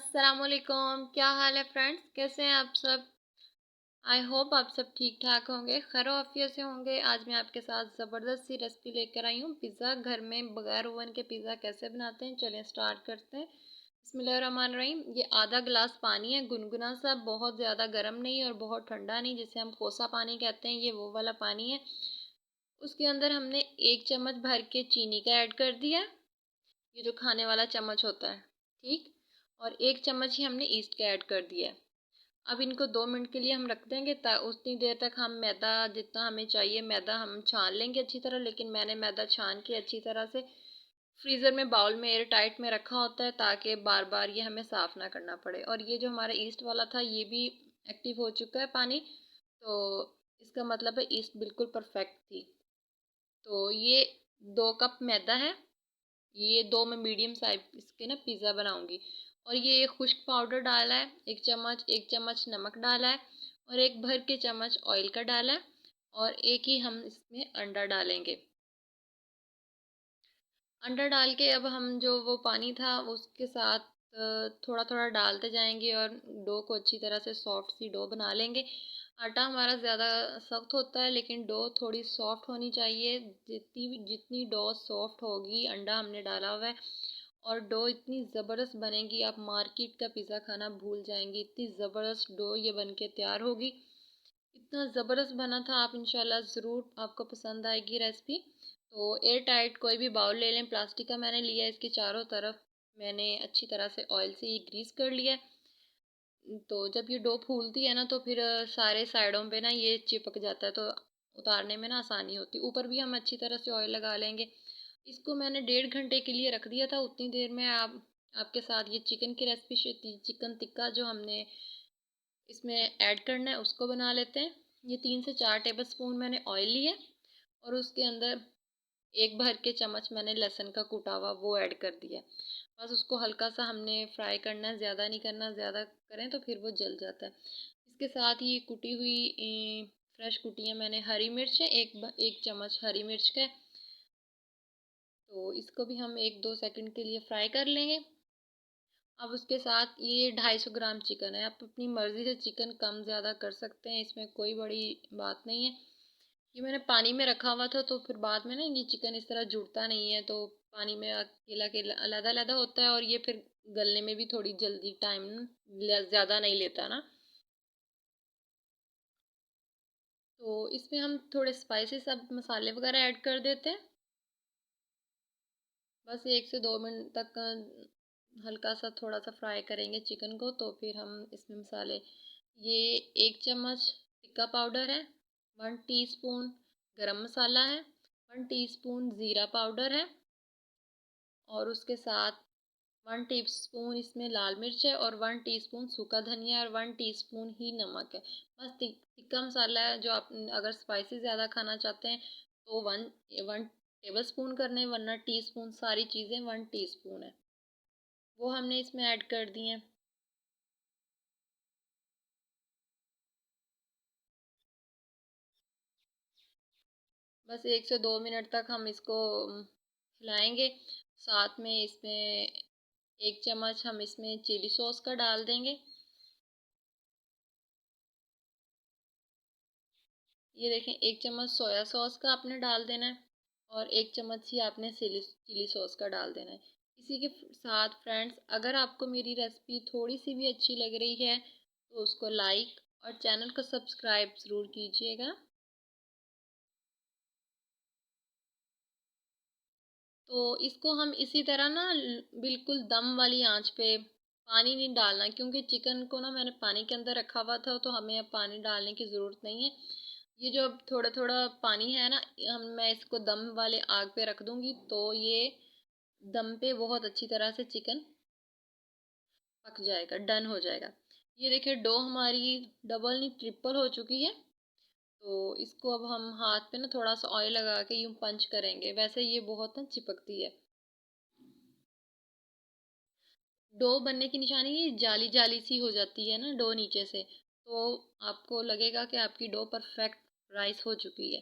अस्सलाम वालेकुम। क्या हाल है फ्रेंड्स, कैसे हैं आप सब? आई होप आप सब ठीक ठाक होंगे, खैर आफियत से होंगे। आज मैं आपके साथ ज़बरदस्त सी रेसिपी लेकर आई हूँ। पिज़्ज़ा घर में बगैर ओवन के पिज़्ज़ा कैसे बनाते हैं, चलें स्टार्ट करते हैं। बिस्मिल्लाहिर्रहमानिर्रहीम। ये आधा गिलास पानी है, गुनगुना सा, बहुत ज़्यादा गर्म नहीं और बहुत ठंडा नहीं, जिसे हम कोसा पानी कहते हैं, ये वो वाला पानी है। उसके अंदर हमने 1 चम्मच भर के चीनी का ऐड कर दिया, ये जो खाने वाला चम्मच होता है, ठीक। और 1 चम्मच ही हमने ईस्ट का ऐड कर दिया है। अब इनको 2 मिनट के लिए हम रख देंगे, उतनी देर तक हम मैदा, जितना हमें चाहिए मैदा हम छान लेंगे अच्छी तरह। लेकिन मैंने मैदा छान के अच्छी तरह से फ्रीज़र में बाउल में एयर टाइट में रखा होता है, ताकि बार बार ये हमें साफ़ ना करना पड़े। और ये जो हमारा ईस्ट वाला था, ये भी एक्टिव हो चुका है पानी, तो इसका मतलब है ईस्ट बिल्कुल परफेक्ट थी। तो ये 2 कप मैदा है, ये 2 मैं मीडियम साइज इसके ना पिज़्ज़ा बनाऊंगी। और ये एक खुश्क पाउडर डाला है 1 चम्मच, 1 चम्मच नमक डाला है, और एक भर के चम्मच ऑयल का डाला है, और एक ही हम इसमें अंडा डालेंगे। अंडा डाल के अब हम जो वो पानी था उसके साथ थोड़ा थोड़ा डालते जाएंगे, और डो को अच्छी तरह से सॉफ्ट सी डो बना लेंगे। आटा हमारा ज़्यादा सख्त होता है, लेकिन डो थोड़ी सॉफ्ट होनी चाहिए। जितनी डो सॉफ्ट होगी, अंडा हमने डाला हुआ है, और डो इतनी ज़बरदस्त बनेगी, आप मार्केट का पिज़्ज़ा खाना भूल जाएंगी। इतनी ज़बरदस्त डो ये बन के तैयार होगी। इतना ज़बरदस्त बना था, आप इंशाल्लाह ज़रूर आपको पसंद आएगी रेसिपी। तो एयर टाइट कोई भी बाउल ले लें, प्लास्टिक का मैंने लिया है। इसके चारों तरफ मैंने अच्छी तरह से ऑयल से ये ग्रीस कर लिया है। तो जब ये डो फूलती है ना, तो फिर सारे साइडों पे ना ये चिपक जाता है, तो उतारने में ना आसानी होती है। ऊपर भी हम अच्छी तरह से ऑयल लगा लेंगे। इसको मैंने 1.5 घंटे के लिए रख दिया था। उतनी देर में आपके साथ ये चिकन की रेसिपी, चिकन टिक्का जो हमने इसमें ऐड करना है, उसको बना लेते हैं। ये 3 से 4 टेबल स्पून मैंने ऑयल लिया, और उसके अंदर एक भर के चम्मच मैंने लहसुन का कूटा हुआ वो ऐड कर दिया। बस उसको हल्का सा हमने फ्राई करना है, ज़्यादा नहीं करना, ज़्यादा करें तो फिर वो जल जाता है। इसके साथ ही कुटी हुई फ्रेश कुटी है मैंने हरी मिर्च है, एक चम्मच हरी मिर्च का है। तो इसको भी हम 1-2 सेकंड के लिए फ्राई कर लेंगे। अब उसके साथ ये 250 ग्राम चिकन है, आप अपनी मर्ज़ी से चिकन कम ज़्यादा कर सकते हैं, इसमें कोई बड़ी बात नहीं है। ये मैंने पानी में रखा हुआ था, तो फिर बाद में ना ये चिकन इस तरह जुड़ता नहीं है, तो पानी में अकेला अकेला अलग अलग होता है, और ये फिर गलने में भी थोड़ी जल्दी टाइम ज़्यादा नहीं लेता ना। तो इसमें हम थोड़े स्पाइसी सब मसाले वगैरह ऐड कर देते हैं। बस 1 से 2 मिनट तक हल्का सा थोड़ा सा फ्राई करेंगे चिकन को, तो फिर हम इसमें मसाले, ये 1 चम्मच टिक्का पाउडर है, 1 टीस्पून गरम मसाला है, 1 टीस्पून ज़ीरा पाउडर है, और उसके साथ 1 टीस्पून इसमें लाल मिर्च है, और 1 टीस्पून सूखा धनिया, और 1 टीस्पून ही नमक है। बस टिक्का मसाला है, जो आप अगर स्पाइसी ज़्यादा खाना चाहते हैं तो वन वन टेबल स्पून करने, वरना टीस्पून, सारी चीज़ें 1 टीस्पून है, वो हमने इसमें ऐड कर दी हैं। बस 1 से 2 मिनट तक हम इसको हिलाएंगे। साथ में इसमें 1 चम्मच हम इसमें चिली सॉस का डाल देंगे। ये देखें, 1 चम्मच सोया सॉस का आपने डाल देना है, और 1 चम्मच ही आपने चिली सॉस का डाल देना है। इसी के साथ फ्रेंड्स, अगर आपको मेरी रेसिपी थोड़ी सी भी अच्छी लग रही है, तो उसको लाइक और चैनल को सब्सक्राइब ज़रूर कीजिएगा। तो इसको हम इसी तरह ना बिल्कुल दम वाली आंच पे, पानी नहीं डालना, क्योंकि चिकन को ना मैंने पानी के अंदर रखा हुआ था, तो हमें अब पानी डालने की ज़रूरत नहीं है। ये जो अब थोड़ा थोड़ा पानी है ना, मैं इसको दम वाले आग पे रख दूँगी, तो ये दम पे बहुत अच्छी तरह से चिकन पक जाएगा, डन हो जाएगा। ये देखिए, डो हमारी डबल नहीं ट्रिपल हो चुकी है। तो इसको अब हम हाथ पे ना थोड़ा सा ऑयल लगा के यूँ पंच करेंगे, वैसे ये बहुत ना चिपकती है। डो बनने की निशानी ये जाली जाली सी हो जाती है ना डो नीचे से, तो आपको लगेगा कि आपकी डो परफेक्ट राइस हो चुकी है।